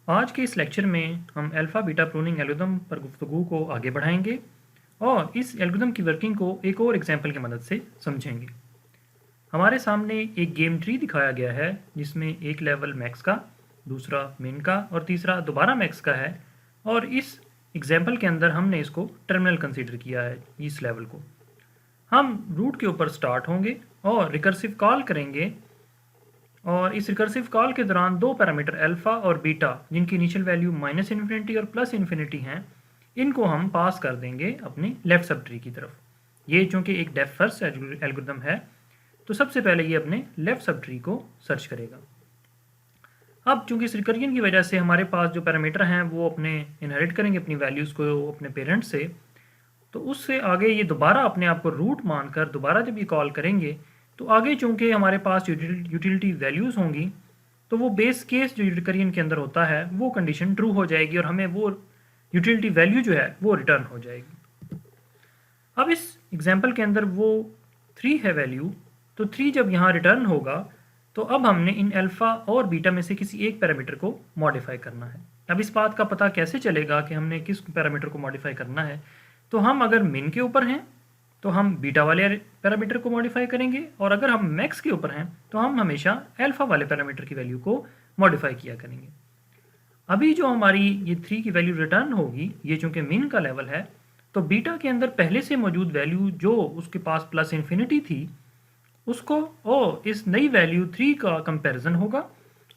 आज के इस लेक्चर में हम अल्फ़ा बीटा प्रूनिंग एल्गोरिथम पर गुफ्तगू को आगे बढ़ाएंगे और इस एल्गोरिथम की वर्किंग को एक और एग्जाम्पल की मदद से समझेंगे। हमारे सामने एक गेम ट्री दिखाया गया है जिसमें एक लेवल मैक्स का, दूसरा मिन का और तीसरा दोबारा मैक्स का है। और इस एग्जाम्पल के अंदर हमने इसको टर्मिनल कंसीडर किया है। इस लेवल को हम रूट के ऊपर स्टार्ट होंगे और रिकर्सिव कॉल करेंगे और इस रिकर्सिव कॉल के दौरान दो पैरामीटर अल्फ़ा और बीटा जिनकी इनिशियल वैल्यू माइनस इन्फिनिटी और प्लस इन्फिनिटी हैं, इनको हम पास कर देंगे अपने लेफ्ट सब ट्री की तरफ। ये चूंकि एक डेप्थ फर्स्ट एल्गोरिथम है तो सबसे पहले ये अपने लेफ्ट सब ट्री को सर्च करेगा। अब चूंकि इस रिकर्जन की वजह से हमारे पास जो पैरामीटर हैं वो अपने इनहेरिट करेंगे अपनी वैल्यूज़ को अपने पेरेंट्स से, तो उससे आगे ये दोबारा अपने आप को रूट मानकर दोबारा जब ये कॉल करेंगे तो आगे चूंकि हमारे पास यूटिलिटी वैल्यूज़ होंगी तो वो बेस केस जो रिकरियन के अंदर होता है वो कंडीशन ट्रू हो जाएगी और हमें वो यूटिलिटी वैल्यू जो है वो रिटर्न हो जाएगी। अब इस एग्जांपल के अंदर वो 3 है वैल्यू, तो 3 जब यहाँ रिटर्न होगा तो अब हमने इन अल्फ़ा और बीटा में से किसी एक पैरामीटर को मॉडिफाई करना है। अब इस बात का पता कैसे चलेगा कि हमने किस पैरामीटर को मॉडिफाई करना है? तो हम अगर मिन के ऊपर हैं तो हम बीटा वाले पैरामीटर को मॉडिफाई करेंगे और अगर हम मैक्स के ऊपर हैं तो हम हमेशा अल्फ़ा वाले पैरामीटर की वैल्यू को मॉडिफाई किया करेंगे। अभी जो हमारी ये 3 की वैल्यू रिटर्न होगी, ये चूंकि मिन का लेवल है तो बीटा के अंदर पहले से मौजूद वैल्यू जो उसके पास प्लस इन्फिनिटी थी उसको और इस नई वैल्यू 3 का कंपैरिजन होगा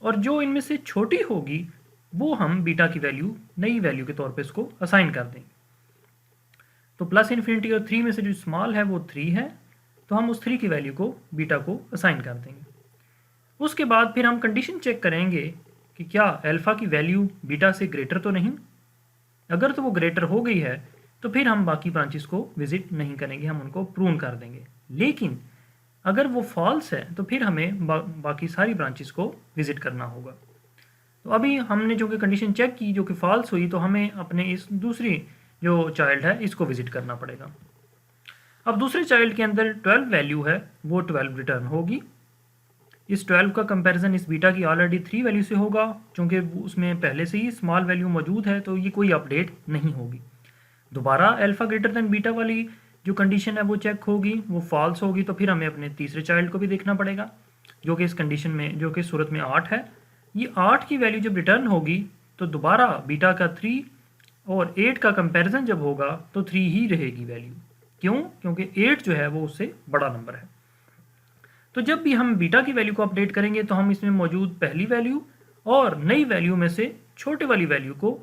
और जो इनमें से छोटी होगी वो हम बीटा की वैल्यू नई वैल्यू के तौर पे इसको असाइन कर देंगे। तो प्लस इन्फिनिटी और 3 में से जो स्मॉल है वो 3 है, तो हम उस 3 की वैल्यू को बीटा को असाइन कर देंगे। उसके बाद फिर हम कंडीशन चेक करेंगे कि क्या अल्फ़ा की वैल्यू बीटा से ग्रेटर तो नहीं। अगर तो वो ग्रेटर हो गई है तो फिर हम बाकी ब्रांचेस को विजिट नहीं करेंगे, हम उनको प्रून कर देंगे। लेकिन अगर वो फॉल्स है तो फिर हमें बाकी सारी ब्रांचेस को विजिट करना होगा। तो अभी हमने जो कि कंडीशन चेक की जो कि फॉल्स हुई, तो हमें अपने इस दूसरी जो चाइल्ड है इसको विजिट करना पड़ेगा। अब दूसरे चाइल्ड के अंदर 12 वैल्यू है, वो 12 रिटर्न होगी। इस 12 का कंपैरिजन इस बीटा की ऑलरेडी 3 वैल्यू से होगा, क्योंकि उसमें पहले से ही स्मॉल वैल्यू मौजूद है तो ये कोई अपडेट नहीं होगी। दोबारा अल्फ़ा ग्रेटर देन बीटा वाली जो कंडीशन है वो चेक होगी, वो फॉल्स होगी, तो फिर हमें अपने तीसरे चाइल्ड को भी देखना पड़ेगा जो कि इस कंडीशन में जो कि सूरत में 8 है। ये 8 की वैल्यू जब रिटर्न होगी तो दोबारा बीटा का 3 और 8 का कंपैरिजन जब होगा तो 3 ही रहेगी वैल्यू। क्यों? क्योंकि 8 जो है वो उससे बड़ा नंबर है। तो जब भी हम बीटा की वैल्यू को अपडेट करेंगे तो हम इसमें मौजूद पहली वैल्यू और नई वैल्यू में से छोटे वाली वैल्यू को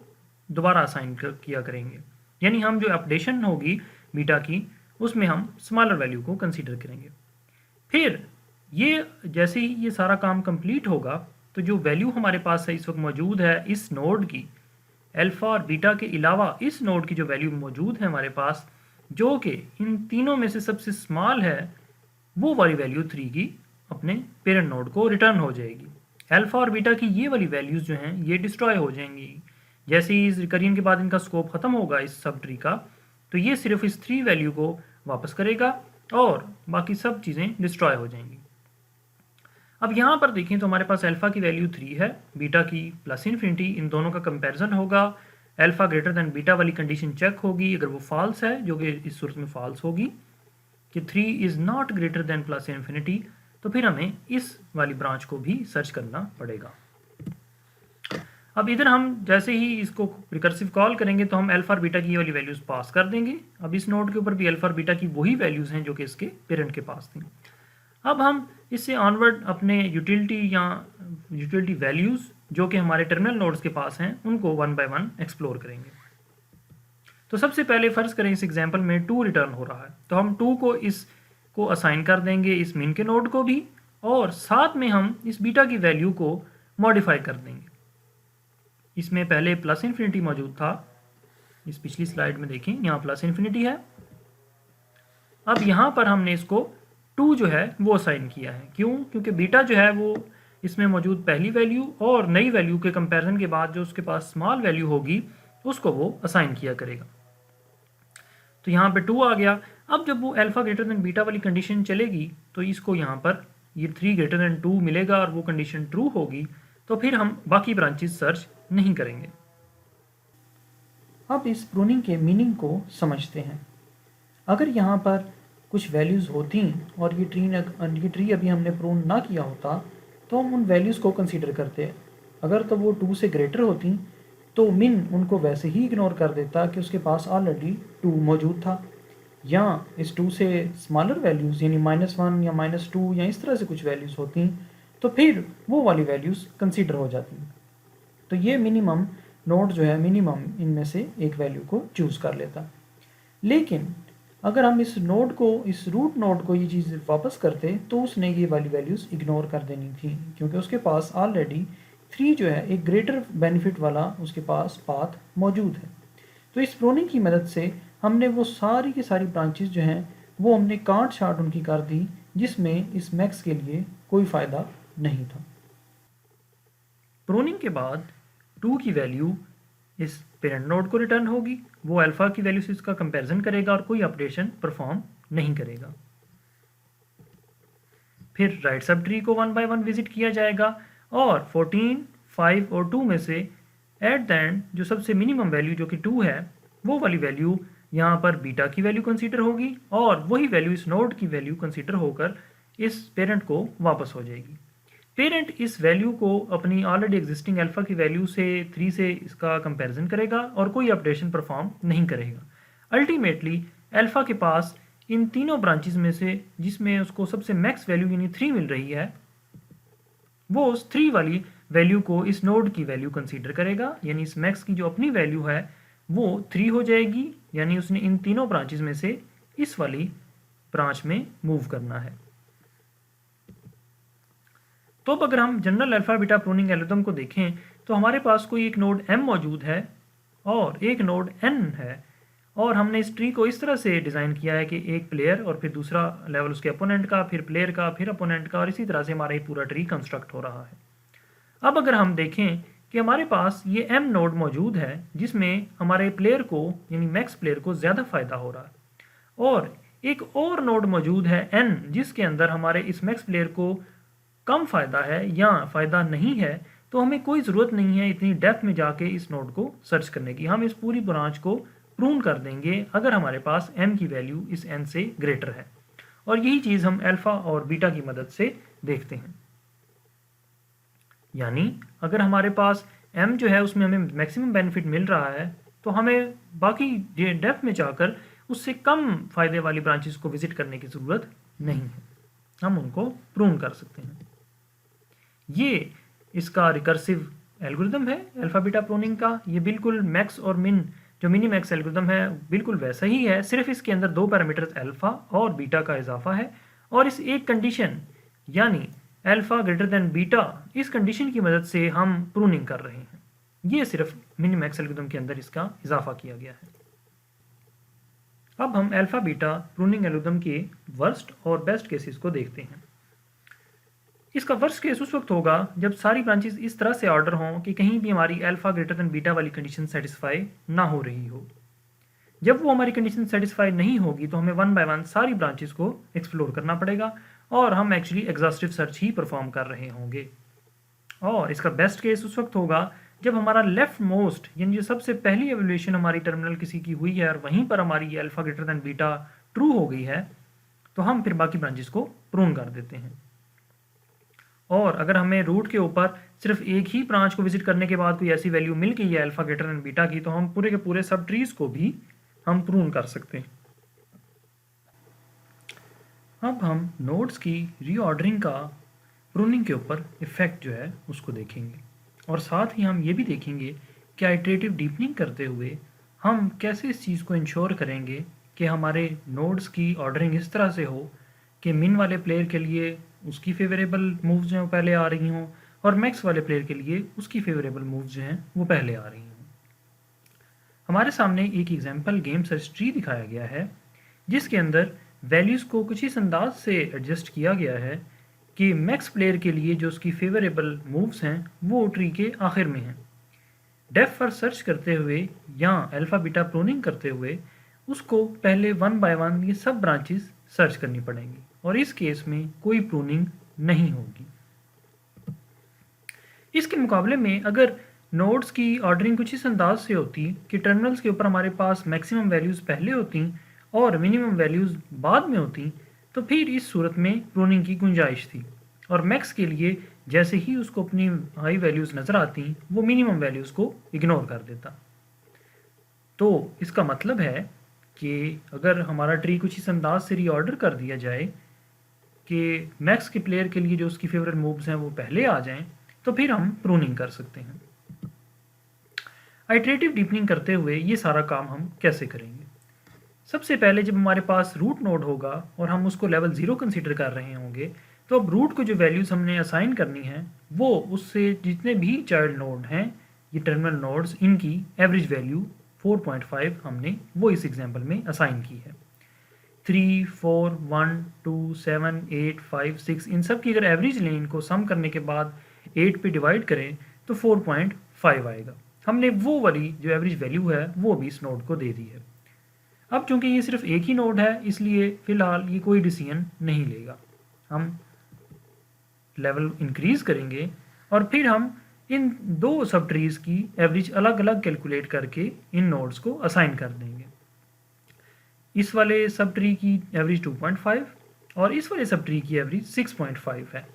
दोबारा असाइन किया करेंगे, यानी हम जो अपडेशन होगी बीटा की उसमें हम स्मॉलर वैल्यू को कंसीडर करेंगे। फिर ये जैसे ही ये सारा काम कंप्लीट होगा तो जो वैल्यू हमारे पास है इस वक्त मौजूद है इस नोड की, अल्फ़ा और बीटा के अलावा इस नोड की जो वैल्यू मौजूद है हमारे पास, जो कि इन तीनों में से सबसे स्मॉल है, वो वाली वैल्यू 3 की अपने पेरेंट नोड को रिटर्न हो जाएगी। अल्फ़ा और बीटा की ये वाली वैल्यूज़ जो हैं ये डिस्ट्रॉय हो जाएंगी। जैसे ही इस रिकरियन के बाद इनका स्कोप ख़त्म होगा इस सब ट्री का, तो ये सिर्फ इस 3 वैल्यू को वापस करेगा और बाकी सब चीज़ें डिस्ट्रॉय हो जाएंगी। अब यहाँ पर देखें तो हमारे पास अल्फ़ा की वैल्यू 3 है, बीटा की प्लस इन्फिनिटी, इन दोनों का कंपैरिजन होगा। अल्फ़ा ग्रेटर देन बीटा वाली कंडीशन चेक होगी, अगर वो फॉल्स है जो कि इस सूरत में फॉल्स होगी कि 3 is not greater than plus infinity, तो फिर हमें इस वाली ब्रांच को भी सर्च करना पड़ेगा। अब इधर हम जैसे ही इसको रिकर्सिव कॉल करेंगे तो हम अल्फ़ा और बीटा की ये वाली वैल्यूज़ पास कर देंगे। अब इस नोड के ऊपर भी अल्फ़ा और बीटा की वही वैल्यूज़ हैं जो कि इसके पेरेंट के पास थी। अब हम इससे ऑनवर्ड अपने यूटिलिटी वैल्यूज़ जो कि हमारे टर्मिनल नोड्स के पास हैं उनको 1 बाय 1 एक्सप्लोर करेंगे। तो सबसे पहले फ़र्ज़ करें इस एग्जांपल में 2 रिटर्न हो रहा है, तो हम 2 को इसको असाइन कर देंगे इस मिन के नोड को भी, और साथ में हम इस बीटा की वैल्यू को मॉडिफाई कर देंगे। इसमें पहले प्लस इन्फिनिटी मौजूद था, इस पिछली स्लाइड में देखें यहाँ प्लस इन्फिनिटी है। अब यहाँ पर हमने इसको 2 जो है वो असाइन किया है। क्यों? क्योंकि बीटा जो है वो इसमें मौजूद पहली वैल्यू और नई वैल्यू के कंपैरिजन के बाद जो उसके पास स्मॉल वैल्यू होगी उसको वो असाइन किया करेगा। तो यहाँ पे 2 आ गया। अब जब वो अल्फ़ा ग्रेटर देन बीटा वाली कंडीशन चलेगी तो इसको यहाँ पर ये 3 ग्रेटर देन 2 मिलेगा और वो कंडीशन ट्रू होगी, तो फिर हम बाकी ब्रांचेस सर्च नहीं करेंगे। अब इस प्रूनिंग के मीनिंग को समझते हैं। अगर यहाँ पर कुछ वैल्यूज़ होती और ये ट्री अभी हमने प्रून ना किया होता तो हम उन वैल्यूज़ को कंसीडर करते। अगर तो वो 2 से ग्रेटर होती तो मिन उनको वैसे ही इग्नोर कर देता कि उसके पास ऑलरेडी 2 मौजूद था, या इस 2 से स्मॉलर वैल्यूज़ यानी -1 या -2 या इस तरह से कुछ वैल्यूज़ होती तो फिर वो वाली वैल्यूज़ कंसीडर हो जाती। तो ये मिनिमम नोड जो है मिनिमम इनमें से एक वैल्यू को चूज़ कर लेता। लेकिन अगर हम इस रूट नोड को ये चीज़ वापस करते तो उसने ये वाली वैल्यूज़ इग्नोर कर देनी थी, क्योंकि उसके पास ऑलरेडी 3 जो है एक ग्रेटर बेनिफिट वाला उसके पास पाथ मौजूद है। तो इस प्रूनिंग की मदद से हमने वो सारी की सारी ब्रांचेस जो हैं वो हमने काट छाट उनकी कर दी, जिसमें इस मैक्स के लिए कोई फ़ायदा नहीं था। प्रूनिंग के बाद 2 की वैल्यू इस पेरेंट नोड को रिटर्न होगी, वो अल्फ़ा की वैल्यू से इसका कंपैरिजन करेगा और कोई ऑपरेशन परफॉर्म नहीं करेगा। फिर राइट सब ट्री को 1 बाय 1 विजिट किया जाएगा और 14, 5 और 2 में से एट द एंड जो सबसे मिनिमम वैल्यू जो कि 2 है वो वाली वैल्यू यहाँ पर बीटा की वैल्यू कंसीडर होगी और वही वैल्यू इस नोड की वैल्यू कंसीडर होकर इस पेरेंट को वापस हो जाएगी। पेरेंट इस वैल्यू को अपनी ऑलरेडी एग्जिस्टिंग अल्फ़ा की वैल्यू से 3 से इसका कंपैरिजन करेगा और कोई ऑपरेशन परफॉर्म नहीं करेगा। अल्टीमेटली अल्फ़ा के पास इन तीनों ब्रांचेस में से जिसमें उसको सबसे मैक्स वैल्यू यानी 3 मिल रही है, वो उस 3 वाली वैल्यू को इस नोड की वैल्यू कंसीडर करेगा, यानी इस मैक्स की जो अपनी वैल्यू है वो 3 हो जाएगी, यानी उसने इन तीनों ब्रांचेस में से इस वाली ब्रांच में मूव करना है। तो अब अगर हम general alpha beta pruning algorithm को देखें तो हमारे पास कोई एक नोड m मौजूद है और एक नोड n है, और हमने इस ट्री को इस तरह से डिज़ाइन किया है कि एक प्लेयर और फिर दूसरा लेवल उसके अपोनेंट का, फिर प्लेयर का, फिर अपोनेंट का, और इसी तरह से हमारा ये पूरा ट्री कंस्ट्रक्ट हो रहा है। अब अगर हम देखें कि हमारे पास ये m नोड मौजूद है जिसमें हमारे प्लेयर को यानी मैक्स प्लेयर को ज़्यादा फ़ायदा हो रहा है, और एक और नोड मौजूद है n जिसके अंदर हमारे इस मैक्स प्लेयर को कम फ़ायदा है या फ़ायदा नहीं है, तो हमें कोई ज़रूरत नहीं है इतनी डेप्थ में जाके इस नोड को सर्च करने की। हम इस पूरी ब्रांच को प्रून कर देंगे अगर हमारे पास m की वैल्यू इस n से ग्रेटर है, और यही चीज़ हम अल्फ़ा और बीटा की मदद से देखते हैं। यानी अगर हमारे पास m जो है उसमें हमें मैक्सिमम बेनिफिट मिल रहा है तो हमें बाकी डेप्थ में जाकर उससे कम फ़ायदे वाली ब्रांचेस को विजिट करने की ज़रूरत नहीं है, हम उनको प्रून कर सकते हैं। ये इसका रिकर्सिव एल्गोरिदम है अल्फ़ा बीटा प्रूनिंग का। ये बिल्कुल मैक्स और मिन जो मिनी मैक्स एल्गोरिदम है बिल्कुल वैसा ही है, सिर्फ इसके अंदर 2 पैरामीटर्स अल्फ़ा और बीटा का इजाफा है, और इस एक कंडीशन यानी अल्फ़ा ग्रेटर देन बीटा, इस कंडीशन की मदद से हम प्रूनिंग कर रहे हैं। ये सिर्फ मिनी मैक्स एल्गोरिदम के अंदर इसका इजाफा किया गया है। अब हम अल्फ़ा बीटा प्रूनिंग एल्गोरिदम के वर्स्ट और बेस्ट केसेस को देखते हैं। इसका वर्स्ट केस उस वक्त होगा जब सारी ब्रांचेस इस तरह से ऑर्डर हों कि कहीं भी हमारी अल्फ़ा ग्रेटर देन बीटा वाली कंडीशन सेटिस्फाई ना हो रही हो। जब वो हमारी कंडीशन सेटिस्फाई नहीं होगी तो हमें 1 बाय 1 सारी ब्रांचेस को एक्सप्लोर करना पड़ेगा और हम एक्चुअली एग्जॉस्टिव सर्च ही परफॉर्म कर रहे होंगे। और इसका बेस्ट केस उस वक्त होगा जब हमारा लेफ्ट मोस्ट यानी जो सबसे पहली एवोल्यूशन हमारी टर्मिनल किसी की हुई है और वहीं पर हमारी alpha greater than beta true हो गई है, तो हम फिर बाकी ब्रांचेस को प्रून कर देते हैं। और अगर हमें रूट के ऊपर सिर्फ एक ही ब्रांच को विजिट करने के बाद कोई ऐसी वैल्यू मिल गई है अल्फ़ा ग्रेटर देन बीटा की, तो हम पूरे के पूरे सब ट्रीज को भी हम प्रून कर सकते हैं। अब हम नोड्स की रीऑर्डरिंग का प्रूनिंग के ऊपर इफेक्ट जो है उसको देखेंगे, और साथ ही हम ये भी देखेंगे कि आइटरेटिव डीपनिंग करते हुए हम कैसे इस चीज़ को इंश्योर करेंगे कि हमारे नोड्स की ऑर्डरिंग इस तरह से हो कि मिन वाले प्लेयर के लिए उसकी फेवरेबल मूव्स जो हैं पहले आ रही हों और मैक्स वाले प्लेयर के लिए उसकी फेवरेबल मूव्स जो हैं वो पहले आ रही हों। हमारे सामने एक एग्जांपल गेम सर्च ट्री दिखाया गया है जिसके अंदर वैल्यूज़ को कुछ इस अंदाज से एडजस्ट किया गया है कि मैक्स प्लेयर के लिए जो उसकी फेवरेबल मूव्स हैं वो ट्री के आखिर में हैं। डेप्थ फर्स्ट सर्च करते हुए या अल्फ़ा बीटा प्रूनिंग करते हुए उसको पहले 1 बाय 1 ये सब ब्रांचेस सर्च करनी पड़ेंगी, और इस केस में कोई प्रूनिंग नहीं होगी। इसके मुकाबले में अगर नोड्स की ऑर्डरिंग कुछ इस अंदाज से होती कि टर्मिनल्स के ऊपर हमारे पास मैक्सिमम वैल्यूज़ पहले होती और मिनिमम वैल्यूज़ बाद में होती, तो फिर इस सूरत में प्रूनिंग की गुंजाइश थी। और मैक्स के लिए जैसे ही उसको अपनी हाई वैल्यूज़ नज़र आती, वो मिनिमम वैल्यूज़ को इग्नोर कर देता। तो इसका मतलब है कि अगर हमारा ट्री कुछ इस अंदाज से रीऑर्डर कर दिया जाए कि मैक्स के प्लेयर के लिए जो उसकी फेवरेट मूव्स हैं वो पहले आ जाएं, तो फिर हम प्रूनिंग कर सकते हैं। आइटरेटिव डीपनिंग करते हुए ये सारा काम हम कैसे करेंगे? सबसे पहले जब हमारे पास रूट नोड होगा और हम उसको लेवल 0 कंसीडर कर रहे होंगे, तो अब रूट को जो वैल्यूज़ हमने असाइन करनी है वो उससे जितने भी चाइल्ड नोड हैं, ये टर्मिनल नोड्स, इनकी एवरेज वैल्यू 4.5 हमने वो इस एग्जांपल में असाइन की है। 3, 4, 1, 2, 7, 8, 5, 6 इन सब की अगर एवरेज लें, इनको सम करने के बाद 8 पे डिवाइड करें तो 4.5 आएगा। हमने वो वाली जो एवरेज वैल्यू है वो भी इस नोड को दे दी है। अब चूंकि ये सिर्फ एक ही नोड है, इसलिए फ़िलहाल ये कोई डिसीजन नहीं लेगा। हम लेवल इंक्रीज़ करेंगे और फिर हम इन दो सब ट्रीज़ की एवरेज अलग अलग कैलकुलेट करके इन नोड्स को असाइन कर देंगे। इस वाले सब ट्री की एवरेज 2.5 और इस वाले सब ट्री की एवरेज 6.5 है,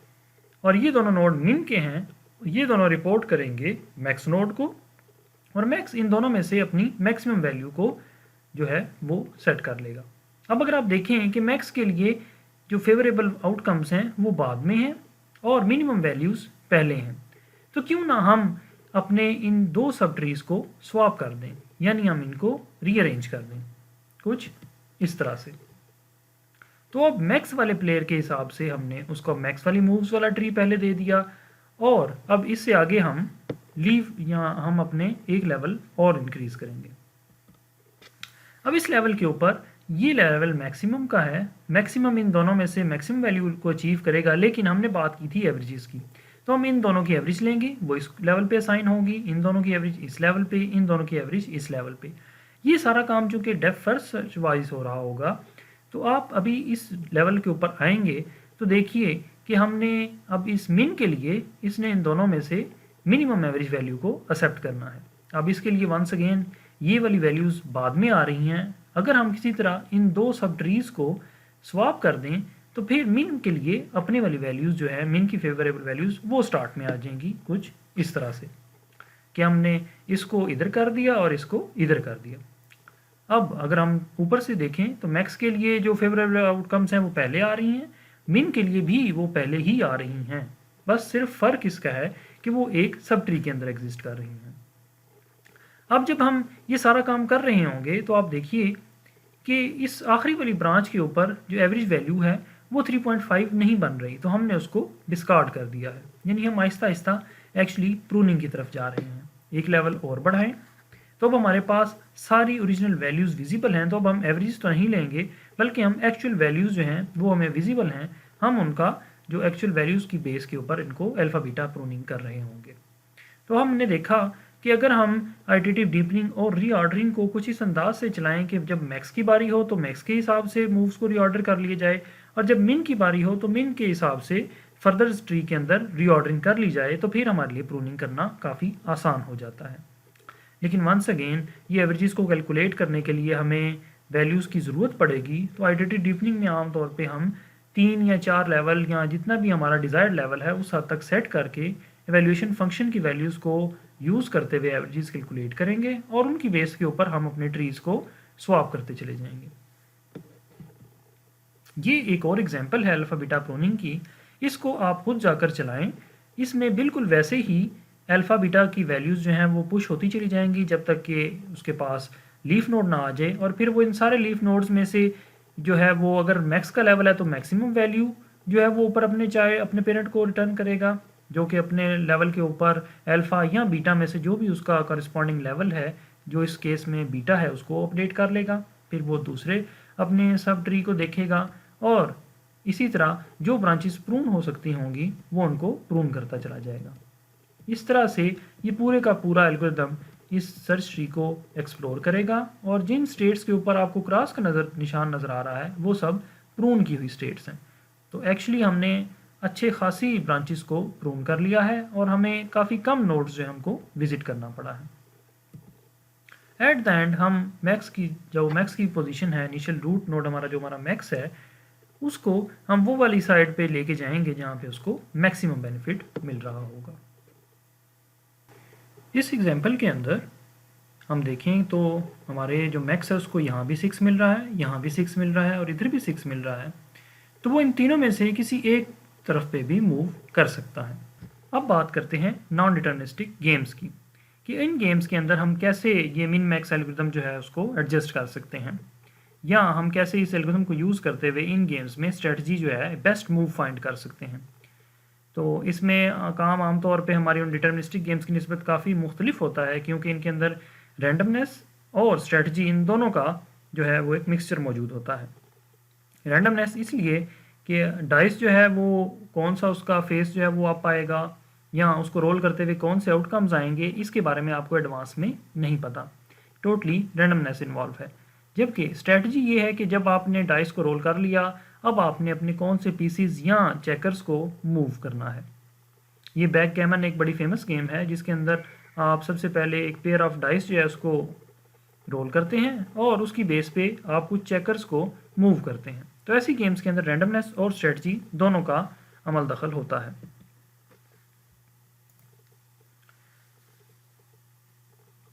और ये दोनों नोड मिन के हैं। ये दोनों रिपोर्ट करेंगे मैक्स नोड को, और मैक्स इन दोनों में से अपनी मैक्सिमम वैल्यू को जो है वो सेट कर लेगा। अब अगर आप देखें कि मैक्स के लिए जो फेवरेबल आउटकम्स हैं वो बाद में हैं और मिनिमम वैल्यूज़ पहले हैं, तो क्यों ना हम अपने इन दो सब ट्रीज़ को स्वैप कर दें, यानी हम इनको रीअरेंज कर दें कुछ इस तरह से। तो अब मैक्स वाले प्लेयर के हिसाब से हमने उसको मैक्स वाली मूव्स वाला ट्री पहले दे दिया, और अब इससे आगे हम लीव या हम अपने एक लेवल और इंक्रीज करेंगे। अब इस लेवल के ऊपर ये लेवल मैक्सिमम का है, मैक्सिमम इन दोनों में से मैक्सिमम वैल्यू को अचीव करेगा, लेकिन हमने बात की थी एवरेजेस की, तो हम इन दोनों की एवरेज लेंगे, वो इस लेवल पे असाइन होगी, इन दोनों की एवरेज इस लेवल पे, इन दोनों की एवरेज इस लेवल पे। ये सारा काम चूँकि डेप्थ फर्स्ट सर्च वाइज हो रहा होगा, तो आप अभी इस लेवल के ऊपर आएंगे तो देखिए कि हमने अब इस मिन के लिए इसने इन दोनों में से मिनिमम एवरेज वैल्यू को एक्सेप्ट करना है। अब इसके लिए वंस अगेन ये वाली वैल्यूज़ बाद में आ रही हैं। अगर हम किसी तरह इन दो सब ट्रीज़ को स्वैप कर दें तो फिर मिन के लिए अपने वाली वैल्यूज़ जो है मिन की फेवरेबल वैल्यूज़ वो स्टार्ट में आ जाएंगी कुछ इस तरह से कि हमने इसको इधर कर दिया और इसको इधर कर दिया। अब अगर हम ऊपर से देखें तो मैक्स के लिए जो फेवरेबल आउटकम्स हैं वो पहले आ रही हैं, मिन के लिए भी वो पहले ही आ रही हैं, बस सिर्फ फ़र्क इसका है कि वो एक सब ट्री के अंदर एग्जिस्ट कर रही हैं। अब जब हम ये सारा काम कर रहे होंगे तो आप देखिए कि इस आखिरी वाली ब्रांच के ऊपर जो एवरेज वैल्यू है वो 3.5 नहीं बन रही, तो हमने उसको डिस्कार्ड कर दिया है, यानी हम आहिस्ता आहिस्ता एक्चुअली प्रूनिंग की तरफ जा रहे हैं। एक लेवल और बढ़ाएं तो अब हमारे पास सारी ओरिजिनल वैल्यूज़ विजिबल हैं, तो अब हम एवरेज तो नहीं लेंगे बल्कि हम एक्चुअल वैल्यूज़ जो हैं वो हमें विजिबल हैं, हम उनका जो एक्चुअल वैल्यूज़ की बेस के ऊपर इनको अल्फ़ा बीटा प्रूनिंग कर रहे होंगे। तो हमने देखा कि अगर हम आइटरेटिव डीपनिंग और रीऑर्डरिंग को कुछ इस अंदाज से चलाएं कि जब मैक्स की बारी हो तो मैक्स के हिसाब से मूव्स को रीऑर्डर कर लिए जाए, और जब मिन की बारी हो तो मिन के हिसाब से फर्दर ट्री के अंदर रीऑर्डरिंग कर ली जाए, तो फिर हमारे लिए प्रूनिंग करना काफ़ी आसान हो जाता है। लेकिन वंस अगेन ये एवरेजेस को कैलकुलेट करने के लिए हमें वैल्यूज़ की ज़रूरत पड़ेगी, तो आइटरेटिव डीपनिंग में आमतौर पे हम 3 या 4 लेवल या जितना भी हमारा डिज़ायर्ड लेवल है उस हद तक सेट करके एवेल्यूएशन फंक्शन की वैल्यूज़ को यूज़ करते हुए एवरेजेस कैलकुलेट करेंगे, और उनकी बेस के ऊपर हम अपने ट्रीज़ को स्वैप करते चले जाएंगे। ये एक और एग्जांपल है अल्फ़ा बीटा प्रूनिंग की, इसको आप खुद जाकर चलाएं। इसमें बिल्कुल वैसे ही अल्फ़ा बीटा की वैल्यूज़ जो हैं वो पुश होती चली जाएंगी जब तक कि उसके पास लीफ नोड ना आ जाए, और फिर वो इन सारे लीफ नोड्स में से जो है वो अगर मैक्स का लेवल है तो मैक्सिमम वैल्यू जो है वो ऊपर अपने चाहे अपने पेरेंट को रिटर्न करेगा, जो कि अपने लेवल के ऊपर अल्फ़ा या बीटा में से जो भी उसका करस्पॉन्डिंग लेवल है, जो इस केस में बीटा है, उसको अपडेट कर लेगा। फिर वो दूसरे अपने सब ट्री को देखेगा और इसी तरह जो ब्रांचेस प्रून हो सकती होंगी वो उनको प्रून करता चला जाएगा। इस तरह से ये पूरे का पूरा एल्गोरिदम इस सर्च ट्री को एक्सप्लोर करेगा, और जिन स्टेट्स के ऊपर आपको क्रॉस का निशान नज़र आ रहा है वो सब प्रून की हुई स्टेट्स हैं। तो एक्चुअली हमने अच्छे खासी ब्रांचेस को प्रून कर लिया है और हमें काफ़ी कम नोड्स जो है हमको विजिट करना पड़ा है। एट द एंड हम मैक्स की पोजीशन है, इनिशियल रूट नोड हमारा मैक्स है, उसको हम वो वाली साइड पे लेके जाएंगे जहाँ पे उसको मैक्सिमम बेनिफिट मिल रहा होगा। इस एग्जांपल के अंदर हम देखें तो हमारे जो मैक्स है उसको यहाँ भी 6 मिल रहा है, यहाँ भी 6 मिल रहा है और इधर भी 6 मिल रहा है, तो वो इन तीनों में से किसी एक तरफ पे भी मूव कर सकता है। अब बात करते हैं नॉन डिटर्मिनिस्टिक गेम्स की, कि इन गेम्स के अंदर हम कैसे ये मिन मैक्स एल्गोरिथम जो है उसको एडजस्ट कर सकते हैं, या हम कैसे इस एल्गोरिथम को यूज़ करते हुए इन गेम्स में स्ट्रेटजी जो है बेस्ट मूव फाइंड कर सकते हैं। तो इसमें काम आमतौर पे हमारी उन डिटर्मिनिस्टिक गेम्स की निस्बत काफ़ी मुख्तलिफ होता है, क्योंकि इनके अंदर रैंडमनेस और स्ट्रेटजी इन दोनों का जो है वो एक मिक्सचर मौजूद होता है। रैंडमनेस इसलिए कि डाइस जो है वो कौन सा उसका फेस जो है वो आप पाएगा, या उसको रोल करते हुए कौन से आउटकम्स आएंगे, इसके बारे में आपको एडवांस में नहीं पता, टोटली रैंडमनेस इन्वॉल्व है। जबकि स्ट्रेटजी ये है कि जब आपने डाइस को रोल कर लिया, अब आपने अपने कौन से पीसीज या चेकर्स को मूव करना है। ये बैकगैमन एक बड़ी फेमस गेम है जिसके अंदर आप सबसे पहले एक पेयर ऑफ डाइस जो है उसको रोल करते हैं और उसकी बेस पे आप कुछ चेकर्स को मूव करते हैं। तो ऐसी गेम्स के अंदर रैंडमनेस और स्ट्रेटजी दोनों का अमल दखल होता है।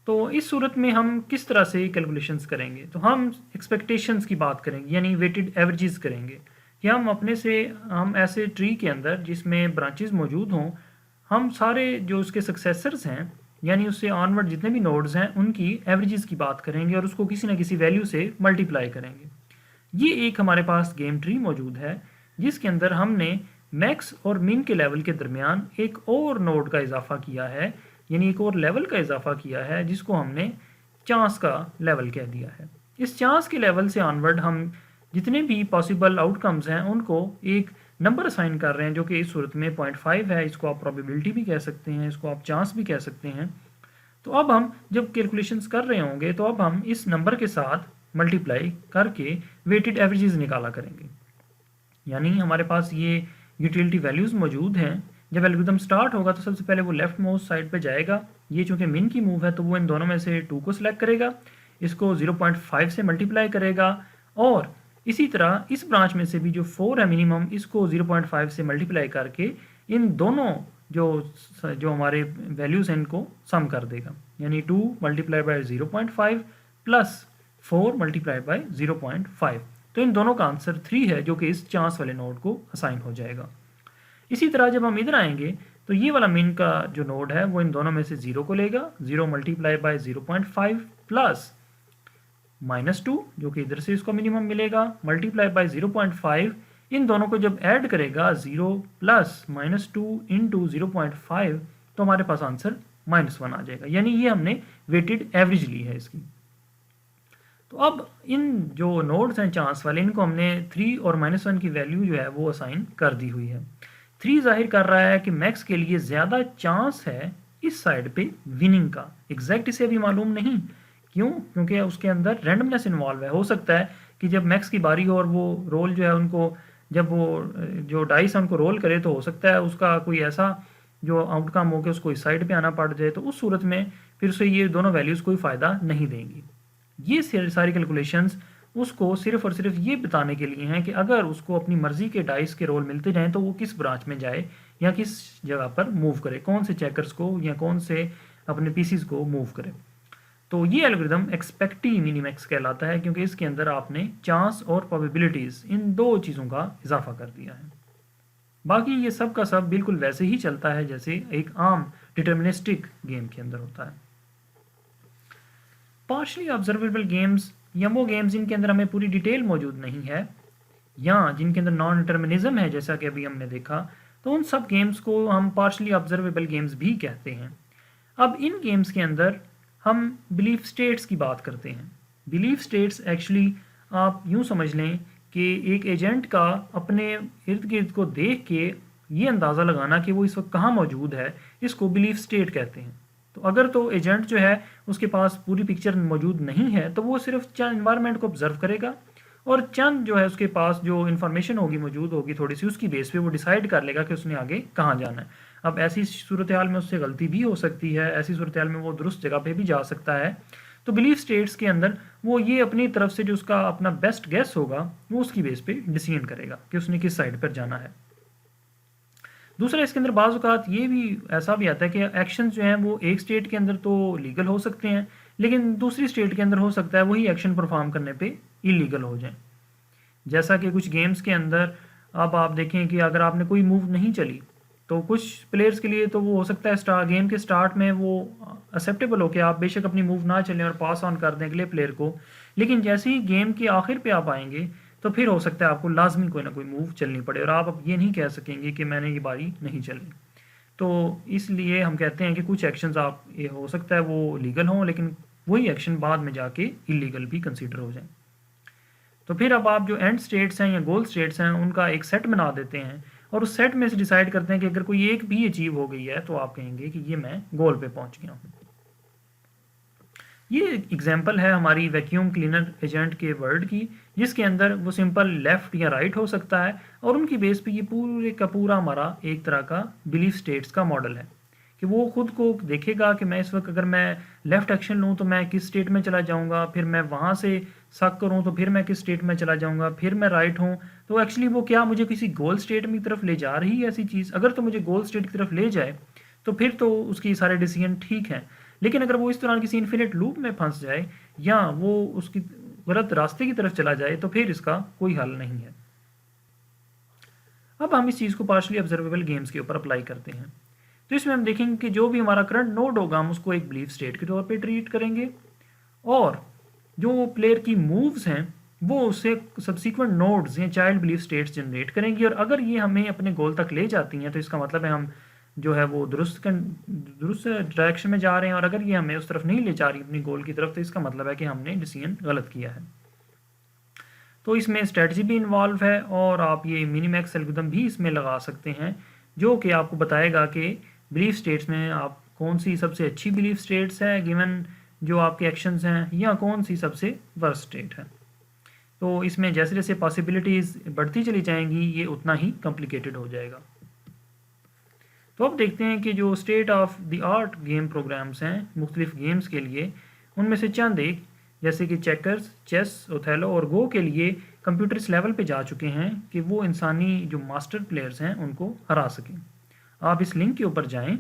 तो इस सूरत में हम किस तरह से कैलकुलेशंस करेंगे, तो हम एक्सपेक्टेशंस की बात करेंगे, यानी वेटेड एवरेजेस करेंगे, कि हम ऐसे ट्री के अंदर जिसमें ब्रांचेस मौजूद हों, हम सारे जो उसके सक्सेसर्स हैं यानी उससे ऑनवर्ड जितने भी नोड्स हैं उनकी एवरेजेस की बात करेंगे और उसको किसी न किसी वैल्यू से मल्टीप्लाई करेंगे। ये एक हमारे पास गेम ट्री मौजूद है जिसके अंदर हमने मैक्स और मिन के लेवल के दरमियान एक और नोड का इजाफा किया है, यानी एक और लेवल का इजाफा किया है जिसको हमने चांस का लेवल कह दिया है। इस चांस के लेवल से ऑनवर्ड हम जितने भी पॉसिबल आउटकम्स हैं उनको एक नंबर असाइन कर रहे हैं, जो कि इस सूरत में 0.5 है। इसको आप प्रोबेबिलिटी भी कह सकते हैं, इसको आप चांस भी कह सकते हैं। तो अब हम जब कैलकुलेशंस कर रहे होंगे तो अब हम इस नंबर के साथ मल्टीप्लाई करके वेटेड एवरेजेस निकाला करेंगे। यानी हमारे पास ये यूटिलिटी वैल्यूज़ मौजूद हैं। जब एल्गोरिथम स्टार्ट होगा तो सबसे पहले वो लेफ्ट मोस्ट साइड पे जाएगा। ये चूँकि मिन की मूव है तो वो इन दोनों में से 2 को सिलेक्ट करेगा, इसको 0.5 से मल्टीप्लाई करेगा और इसी तरह इस ब्रांच में से भी जो 4 है मिनिमम, इसको 0.5 से मल्टीप्लाई करके इन दोनों जो हमारे वैल्यूज़ हैं इनको सम कर देगा। यानी 2 multiply by 0.5 plus 4 multiply by 0.5, तो इन दोनों का आंसर 3 है जो कि इस चांस वाले नोड को असाइन हो जाएगा। इसी तरह जब हम इधर आएंगे तो ये वाला मिन का जो नोड है वो इन दोनों में से 0 को लेगा, 0 मल्टीप्लाई बाय 0.5 प्लस -2 जो कि इधर से इसको मिनिमम मिलेगा, मल्टीप्लाई बाय 0.5, इन दोनों को जब ऐड करेगा 0 प्लस -2 इंटू 0.5 तो हमारे पास आंसर -1 आ जाएगा। यानी ये हमने वेटेड एवरेज ली है इसकी। तो अब इन जो नोड्स हैं चांस वाले, इनको हमने 3 और -1 की वैल्यू जो है वो असाइन कर दी हुई है। 3 जाहिर कर रहा है कि मैक्स के लिए ज़्यादा चांस है इस साइड पे विनिंग का। एग्जैक्ट इसे अभी मालूम नहीं, क्यों? क्योंकि उसके अंदर रैंडमनेस इन्वॉल्व है। हो सकता है कि जब मैक्स की बारी हो और वो रोल जो है उनको, जब वो जो डाइस है उनको रोल करे तो हो सकता है उसका कोई ऐसा जो आउटकम हो के उसको इस साइड पे आना पड़ जाए, तो उस सूरत में फिर उसे ये दोनों वैल्यूज़ कोई फ़ायदा नहीं देंगी। ये सारी कैलकुलेशंस उसको सिर्फ और सिर्फ ये बताने के लिए हैं कि अगर उसको अपनी मर्ज़ी के डाइस के रोल मिलते जाएँ तो वो किस ब्रांच में जाए या किस जगह पर मूव करे, कौन से चेकर्स को या कौन से अपने पीसीज को मूव करे। तो ये एल्गोरिथम एक्सपेक्टी मिनीमैक्स कहलाता है क्योंकि इसके अंदर आपने चांस और प्रोबेबिलिटीज़ इन 2 चीज़ों का इजाफा कर दिया है। बाकी ये सब का सब बिल्कुल वैसे ही चलता है जैसे एक आम डिटर्मिनिस्टिक गेम के अंदर होता है। पार्शली ऑब्जर्वेबल गेम्स या वो गेम्स जिनके अंदर हमें पूरी डिटेल मौजूद नहीं है या जिनके अंदर नॉन डिटर्मिनिज्म है, जैसा कि अभी हमने देखा, तो उन सब गेम्स को हम पार्शली ऑब्जर्वेबल गेम्स भी कहते हैं। अब इन गेम्स के अंदर हम बिलीफ स्टेट्स की बात करते हैं। बिलीफ स्टेट्स एक्चुअली आप यूँ समझ लें कि एक एजेंट का अपने इर्द गिर्द को देख के ये अंदाज़ा लगाना कि वो इस वक्त कहाँ मौजूद है, इसको बिलीफ स्टेट कहते हैं। तो अगर तो एजेंट जो है उसके पास पूरी पिक्चर मौजूद नहीं है तो वो सिर्फ इन्वायरमेंट को ऑब्जर्व करेगा और चंद जो है उसके पास जो इन्फॉर्मेशन होगी मौजूद होगी थोड़ी सी, उसकी बेस पे वो डिसाइड कर लेगा कि उसने आगे कहाँ जाना है। अब ऐसी सूरत हाल में उससे गलती भी हो सकती है, ऐसी सूरत हाल में वो दुरुस्त जगह पे भी जा सकता है। तो बिलीफ स्टेट्स के अंदर वो ये अपनी तरफ से जो उसका अपना बेस्ट गेस होगा वो उसकी बेस पे डिसीजन करेगा कि उसने किस साइड पर जाना है। दूसरा इसके अंदर बाज़ औक़ात ये भी ऐसा भी आता है कि एक्शन जो हैं वो एक स्टेट के अंदर तो लीगल हो सकते हैं, लेकिन दूसरी स्टेट के अंदर हो सकता है वही एक्शन परफॉर्म करने पे इलीगल हो जाए। जैसा कि कुछ गेम्स के अंदर अब आप देखें कि अगर आपने कोई मूव नहीं चली तो कुछ प्लेयर्स के लिए तो वो हो सकता है गेम के स्टार्ट में वो एक्सेप्टेबल हो कि आप बेशक अपनी मूव ना चलें और पास ऑन कर दें अगले प्लेयर को, लेकिन जैसे ही गेम के आखिर पे आप आएंगे तो फिर हो सकता है आपको लाजमी कोई ना कोई मूव चलनी पड़े और आप अब ये नहीं कह सकेंगे कि मैंने ये बारी नहीं चलनी। तो इसलिए हम कहते हैं कि कुछ एक्शंस आप ये हो सकता है वो लीगल हों, लेकिन वही एक्शन बाद में जाके इलीगल भी कंसीडर हो जाए। तो फिर अब आप जो एंड स्टेट्स हैं या गोल स्टेट्स हैं उनका एक सेट बना देते हैं और उस सेट में से डिसाइड करते हैं कि अगर कोई एक भी अचीव हो गई है तो आप कहेंगे कि ये मैं गोल पे पहुंच गया हूँ। ये एग्जाम्पल है हमारी वैक्यूम क्लीनर एजेंट के वर्ड की, जिसके अंदर वो सिंपल लेफ़्ट या राइट हो सकता है और उनकी बेस पे ये पूरे का पूरा हमारा एक तरह का बिलीफ स्टेट्स का मॉडल है कि वो खुद को देखेगा कि मैं इस वक्त अगर मैं लेफ़्ट एक्शन लूँ तो मैं किस स्टेट में चला जाऊँगा, फिर मैं वहाँ से सक करूँ तो फिर मैं किस स्टेट में चला जाऊँगा, फिर मैं राइट हूँ तो एक्चुअली वो क्या मुझे किसी गोल स्टेट की तरफ ले जा रही है ऐसी चीज़। अगर तो मुझे गोल स्टेट की तरफ ले जाए तो फिर तो उसकी सारे डिसीजन ठीक हैं, लेकिन अगर वो इस दौरान किसी इन्फिनिट लूप में फंस जाए या वो उसकी गलत रास्ते की तरफ चला जाए तो फिर इसका कोई हल नहीं है। अब हम इस चीज़ को पार्शली ऑब्जर्वेबल गेम्स के ऊपर अप्लाई करते हैं। तो इसमें हम देखेंगे कि जो भी हमारा करंट नोड होगा हम उसको एक बिलीफ स्टेट के तौर पे ट्रीट करेंगे और जो प्लेयर की मूव्स हैं वो उससे सब्सिक्वेंट नोड्स या चाइल्ड बिलीफ स्टेट्स जनरेट करेंगी और अगर ये हमें अपने गोल तक ले जाती हैं तो इसका मतलब है हम जो है वो दुरुस्त डायरेक्शन में जा रहे हैं, और अगर ये हमें उस तरफ नहीं ले जा रही अपनी गोल की तरफ तो इसका मतलब है कि हमने डिसीजन गलत किया है। तो इसमें स्ट्रेटजी भी इन्वॉल्व है और आप ये मिनीमैक्स एल्गोरिथम भी इसमें लगा सकते हैं जो कि आपको बताएगा कि बिलीफ स्टेट्स में आप कौन सी सबसे अच्छी बिलीफ स्टेट्स है गिवन जो आपके एक्शंस हैं या कौन सी सबसे वर्स्ट स्टेट है। तो इसमें जैसे जैसे पॉसिबिलिटीज़ बढ़ती चली जाएंगी ये उतना ही कॉम्प्लिकेटेड हो जाएगा। तो अब देखते हैं कि जो state of the art game programs हैं मुख्तलिफ गेम्स के लिए, उनमें से चंद एक जैसे कि चेकर्स, चेस, ओथेलो और गो के लिए कंप्यूटर इस लेवल पे जा चुके हैं कि वो इंसानी जो मास्टर प्लेयर्स हैं उनको हरा सकें। आप इस लिंक के ऊपर जाएं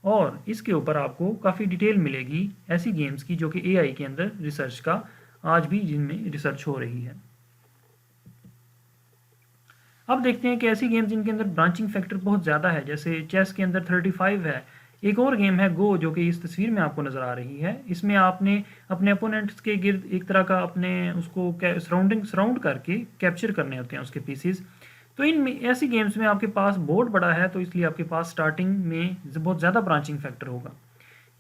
और इसके ऊपर आपको काफ़ी डिटेल मिलेगी ऐसी गेम्स की जो कि एआई के अंदर रिसर्च का आज भी जिनमें रिसर्च हो रही है। अब देखते हैं कि ऐसी गेम्स जिनके अंदर ब्रांचिंग फैक्टर बहुत ज़्यादा है, जैसे चेस के अंदर 35 है। एक और गेम है गो जो कि इस तस्वीर में आपको नज़र आ रही है। इसमें आपने अपने अपोनेंट्स के गिर्द एक तरह का अपने उसको सराउंड करके कैप्चर करने होते हैं उसके पीसीज। तो इन ऐसी गेम्स में आपके पास बोर्ड बड़ा है तो इसलिए आपके पास स्टार्टिंग में बहुत ज़्यादा ब्रांचिंग फैक्टर होगा,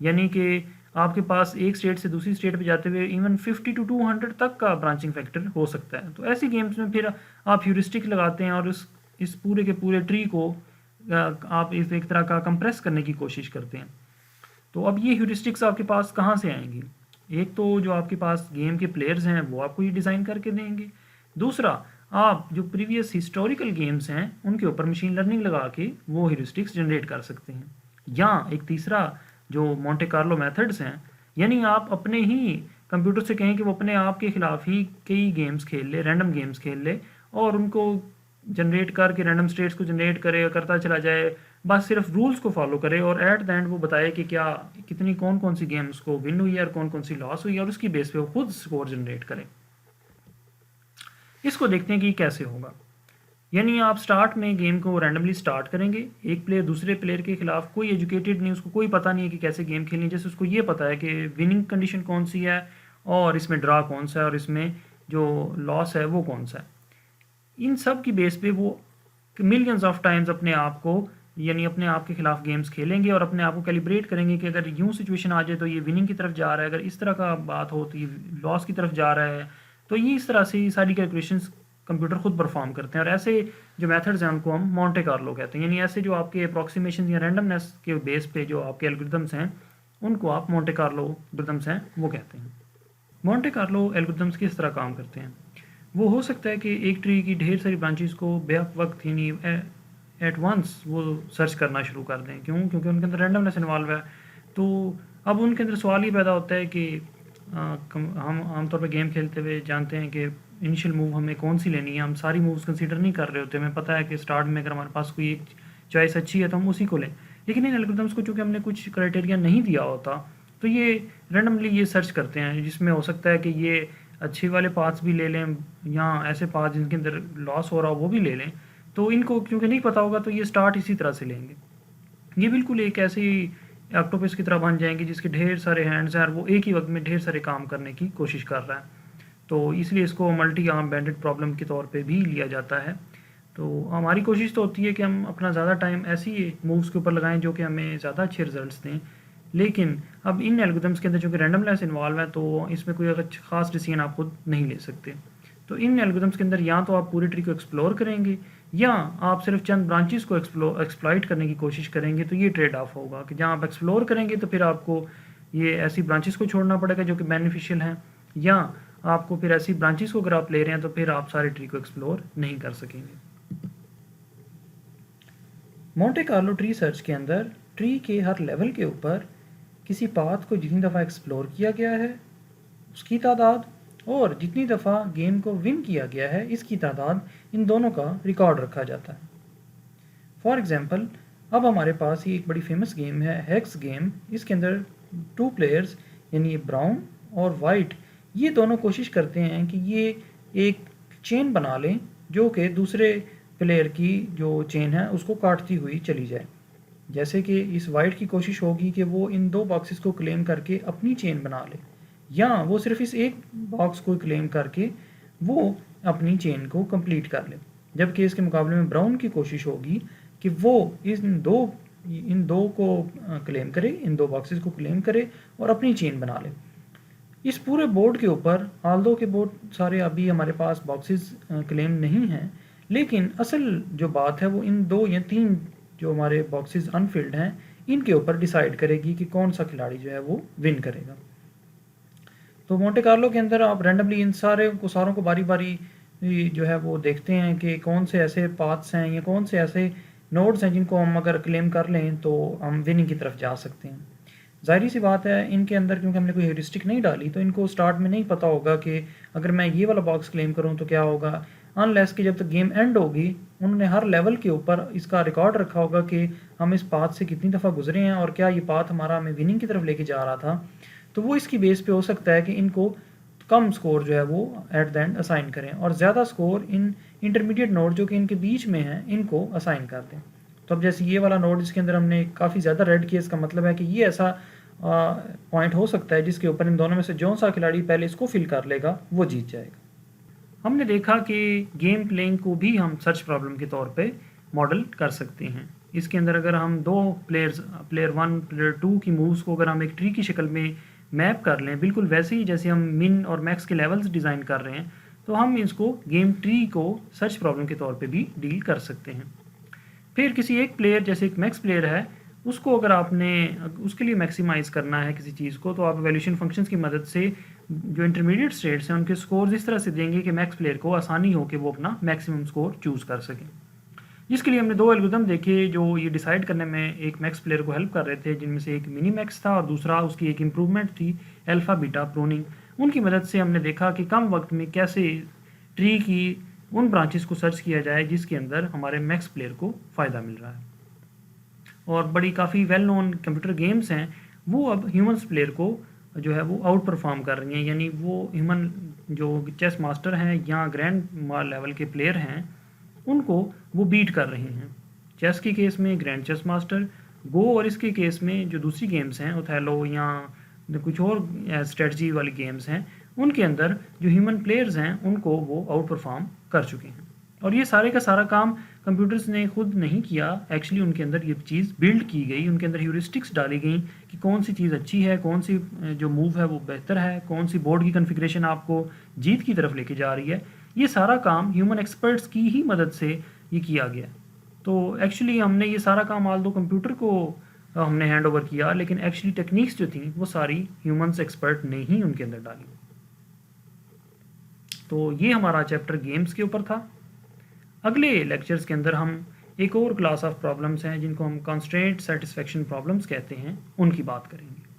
यानी कि आपके पास एक स्टेट से दूसरी स्टेट पे जाते हुए इवन 50 to 200 तक का ब्रांचिंग फैक्टर हो सकता है। तो ऐसी गेम्स में फिर आप ह्यूरिस्टिक लगाते हैं और इस पूरे के पूरे ट्री को आप इस एक तरह का कंप्रेस करने की कोशिश करते हैं। तो अब ये ह्यूरिस्टिक्स आपके पास कहाँ से आएंगी? एक तो जो आपके पास गेम के प्लेयर्स हैं वो आपको ये डिज़ाइन करके देंगे, दूसरा आप जो प्रीवियस हिस्टोरिकल गेम्स हैं उनके ऊपर मशीन लर्निंग लगा के वो ह्यूरिस्टिक्स जनरेट कर सकते हैं, या एक तीसरा जो मोंटे कार्लो मेथड्स हैं, यानी आप अपने ही कंप्यूटर से कहें कि वो अपने आप के खिलाफ ही कई गेम्स खेल ले, रैंडम गेम्स खेल ले और उनको जनरेट करके रैंडम स्टेट्स को जनरेट करे, करता चला जाए, बस सिर्फ रूल्स को फॉलो करे और एट द एंड वो बताए कि क्या कितनी कौन कौन सी गेम्स को विन हुई है और कौन कौन सी लॉस हुई है और उसकी बेस पे वो खुद स्कोर जनरेट करे। इसको देखते हैं कि कैसे होगा। यानी आप स्टार्ट में गेम को रैंडमली स्टार्ट करेंगे, एक प्लेयर दूसरे प्लेयर के खिलाफ कोई एजुकेटेड नहीं, उसको कोई पता नहीं है कि कैसे गेम खेलनी है, जैसे उसको ये पता है कि विनिंग कंडीशन कौन सी है और इसमें ड्रा कौन सा है और इसमें जो लॉस है वो कौन सा है। इन सब की बेस पे वो मिलियंस ऑफ टाइम्स अपने आप को यानी अपने आप के खिलाफ गेम्स खेलेंगे और अपने आप को कैलिब्रेट करेंगे कि अगर यूँ सिचुएशन आ जाए तो ये विनिंग की तरफ जा रहा है, अगर इस तरह का बात हो तो ये लॉस की तरफ जा रहा है। तो ये इस तरह से सारी कैलकुलेशंस कंप्यूटर खुद परफॉर्म करते हैं और ऐसे जो मेथड्स हैं उनको हम मोंटे कार्लो कहते हैं, यानी ऐसे जो आपके अप्रॉक्सीमेशन या रैंडमनेस के बेस पे जो आपके एल्गोरिथम्स हैं उनको आप मोंटे कार्लो एल्गोरिथम्स हैं वो कहते हैं। मोंटे कार्लो एल्गोरिथम्स किस तरह काम करते हैं? वो हो सकता है कि एक ट्री की ढेर सारी ब्रांचेस को बेवक्त वक्त ही नहीं एट वंस वो सर्च करना शुरू कर दें। क्यों? क्योंकि उनके अंदर रैंडमनेस इन्वॉल्व है। तो अब उनके अंदर सवाल ये पैदा होता है कि हम आमतौर पर गेम खेलते हुए जानते हैं कि इनिशियल मूव हमें कौन सी लेनी है। हम सारी मूव्स कंसीडर नहीं कर रहे होते। हमें पता है कि स्टार्ट में अगर हमारे पास कोई एक चॉइस अच्छी है तो हम उसी को लें। लेकिन इन एल्गोरिथम्स को चूँकि हमने कुछ क्राइटेरिया नहीं दिया होता, तो ये रैंडमली ये सर्च करते हैं, जिसमें हो सकता है कि ये अच्छे वाले पाथ्स भी ले लें या ऐसे पाथ जिनके अंदर लॉस हो रहा हो वो भी ले लें। तो इनको क्योंकि नहीं पता होगा तो ये स्टार्ट इसी तरह से लेंगे। ये बिल्कुल एक ऐसी ऑक्टोपस की तरह बन जाएंगे जिसके ढेर सारे हैंड्स हैं और वो एक ही वक्त में ढेर सारे काम करने की कोशिश कर रहा है। तो इसलिए इसको मल्टी आर्म बैंडेड प्रॉब्लम के तौर पे भी लिया जाता है। तो हमारी कोशिश तो होती है कि हम अपना ज़्यादा टाइम ऐसी मूव्स के ऊपर लगाएं जो कि हमें ज़्यादा अच्छे रिजल्ट्स दें। लेकिन अब इन एल्गोरिथम्स के अंदर चूँकि रैंडमनेस इन्वॉल्व है तो इसमें कोई अगर ख़ास डिसीजन आप खुद नहीं ले सकते। तो इन एल्गोरिथम्स के अंदर या तो आप पूरी ट्री को एक्सप्लोर करेंगे या आप सिर्फ चंद ब्रांचेस को एक्सप्लॉइट करने की कोशिश करेंगे। तो ये ट्रेड ऑफ होगा कि जहाँ आप एक्सप्लोर करेंगे तो फिर आपको ये ऐसी ब्रांचेस को छोड़ना पड़ेगा जो कि बेनिफिशियल हैं, या आपको फिर ऐसी ब्रांचेस को अगर आप ले रहे हैं तो फिर आप सारे ट्री को एक्सप्लोर नहीं कर सकेंगे। मोंटे कार्लो ट्री सर्च के अंदर ट्री के हर लेवल के ऊपर किसी पाथ को जितनी दफ़ा एक्सप्लोर किया गया है उसकी तादाद और जितनी दफ़ा गेम को विन किया गया है इसकी तादाद, इन दोनों का रिकॉर्ड रखा जाता है। फॉर एग्ज़ाम्पल, अब हमारे पास ये एक बड़ी फेमस गेम है हेक्स गेम। इसके अंदर 2 प्लेयर्स यानी ब्राउन और वाइट ये दोनों कोशिश करते हैं कि ये एक चेन बना लें जो कि दूसरे प्लेयर की जो चेन है उसको काटती हुई चली जाए। जैसे कि इस वाइट की कोशिश होगी कि वो इन 2 बॉक्सेस को क्लेम करके अपनी चेन बना ले, या वो सिर्फ इस एक बॉक्स को क्लेम करके वो अपनी चेन को कंप्लीट कर ले। जबकि इसके मुकाबले में ब्राउन की कोशिश होगी कि वो इन दो को क्लेम करे, इन 2 बॉक्सेस को क्लेम करे और अपनी चेन बना ले। इस पूरे बोर्ड के ऊपर आल्दो के बहुत सारे अभी हमारे पास बॉक्सेस क्लेम नहीं हैं, लेकिन असल जो बात है वो इन 2 या 3 जो हमारे बॉक्सेस अनफिल्ड हैं इनके ऊपर डिसाइड करेगी कि कौन सा खिलाड़ी जो है वो विन करेगा। तो मोंटे कार्लो के अंदर आप रैंडमली इन सारों को बारी बारी जो है वो देखते हैं कि कौन से ऐसे पाथ्स हैं या कौन से ऐसे नोड्स हैं जिनको हम अगर क्लेम कर लें तो हम विनिंग की तरफ जा सकते हैं। ज़ाहिर सी बात है इनके अंदर क्योंकि हमने कोई हेरिस्टिक नहीं डाली तो इनको स्टार्ट में नहीं पता होगा कि अगर मैं ये वाला बॉक्स क्लेम करूँ तो क्या होगा, अनलेस कि जब तक गेम एंड होगी उन्होंने हर लेवल के ऊपर इसका रिकॉर्ड रखा होगा कि हम इस पाथ से कितनी दफ़ा गुजरे हैं और क्या ये पाथ हमारा हमें विनिंग की तरफ लेके जा रहा था। तो वो इसकी बेस पे हो सकता है कि इनको कम स्कोर जो है वो एट द एंड असाइन करें और ज़्यादा स्कोर इन इंटरमीडिएट नोड जो कि इनके बीच में हैं इनको असाइन कर दें। तो अब जैसे ये वाला नोड जिसके अंदर हमने काफ़ी ज़्यादा रेड किया, इसका मतलब है कि ये ऐसा पॉइंट हो सकता है जिसके ऊपर इन दोनों में से जो सा खिलाड़ी पहले इसको फिल कर लेगा वो जीत जाएगा। हमने देखा कि गेम प्लेइंग को भी हम सर्च प्रॉब्लम के तौर पे मॉडल कर सकते हैं। इसके अंदर अगर हम 2 प्लेयर 1 प्लेयर 2 की मूव्स को अगर हम एक ट्री की शक्ल में मैप कर लें, बिल्कुल वैसे ही जैसे हम मिन और मैक्स के लेवल्स डिज़ाइन कर रहे हैं, तो हम इसको गेम ट्री को सर्च प्रॉब्लम के तौर पे भी डील कर सकते हैं। फिर किसी एक प्लेयर जैसे एक मैक्स प्लेयर है उसको अगर आपने उसके लिए मैक्सिमाइज़ करना है किसी चीज़ को, तो आप इवैल्यूएशन फंक्शंस की मदद से जो इंटरमीडिएट स्टेट्स हैं उनके स्कोर्स इस तरह से देंगे कि मैक्स प्लेयर को आसानी हो कि वो अपना मैक्सिमम स्कोर चूज़ कर सकें। जिसके लिए हमने 2 एल्गोरिथम देखे जो ये डिसाइड करने में एक मैक्स प्लेयर को हेल्प कर रहे थे, जिनमें से एक मिनी मैक्स था और दूसरा उसकी एक इम्प्रूवमेंट थी अल्फा बीटा प्रूनिंग। उनकी मदद से हमने देखा कि कम वक्त में कैसे ट्री की उन ब्रांचेस को सर्च किया जाए जिसके अंदर हमारे मैक्स प्लेयर को फ़ायदा मिल रहा है। और बड़ी काफ़ी वेल नोन कंप्यूटर गेम्स हैं वो अब ह्यूमंस प्लेयर को जो है वो आउट परफॉर्म कर रही हैं, यानी वो ह्यूमन जो चेस मास्टर हैं या ग्रैंड लेवल के प्लेयर हैं उनको वो बीट कर रही हैं। चेस के केस में ग्रैंड चेस मास्टर, गो और इसके केस में जो दूसरी गेम्स हैं ओथेलो या कुछ और स्ट्रेटजी वाली गेम्स हैं उनके अंदर जो ह्यूमन प्लेयर्स हैं उनको वो आउट परफॉर्म कर चुके हैं। और ये सारे का सारा काम कंप्यूटर्स ने खुद नहीं किया, एक्चुअली उनके अंदर ये चीज़ बिल्ड की गई, उनके अंदर ह्यूरिस्टिक्स डाली गई कि कौन सी चीज़ अच्छी है, कौन सी जो मूव है वो बेहतर है, कौन सी बोर्ड की कन्फिग्रेशन आपको जीत की तरफ लेके जा रही है। ये सारा काम ह्यूमन एक्सपर्ट्स की ही मदद से ये किया गया। तो एक्चुअली हमने ये सारा काम आल दो कंप्यूटर को हमने हैंड ओवर किया, लेकिन एक्चुअली टेक्निक्स जो थी वो सारी ह्यूमन्स एक्सपर्ट ने ही उनके अंदर डाली। तो ये हमारा चैप्टर गेम्स के ऊपर था। अगले लेक्चर्स के अंदर हम एक और क्लास ऑफ प्रॉब्लम्स हैं जिनको हम कंस्ट्रेंट सेटिस्फेक्शन प्रॉब्लम्स कहते हैं, उनकी बात करेंगे।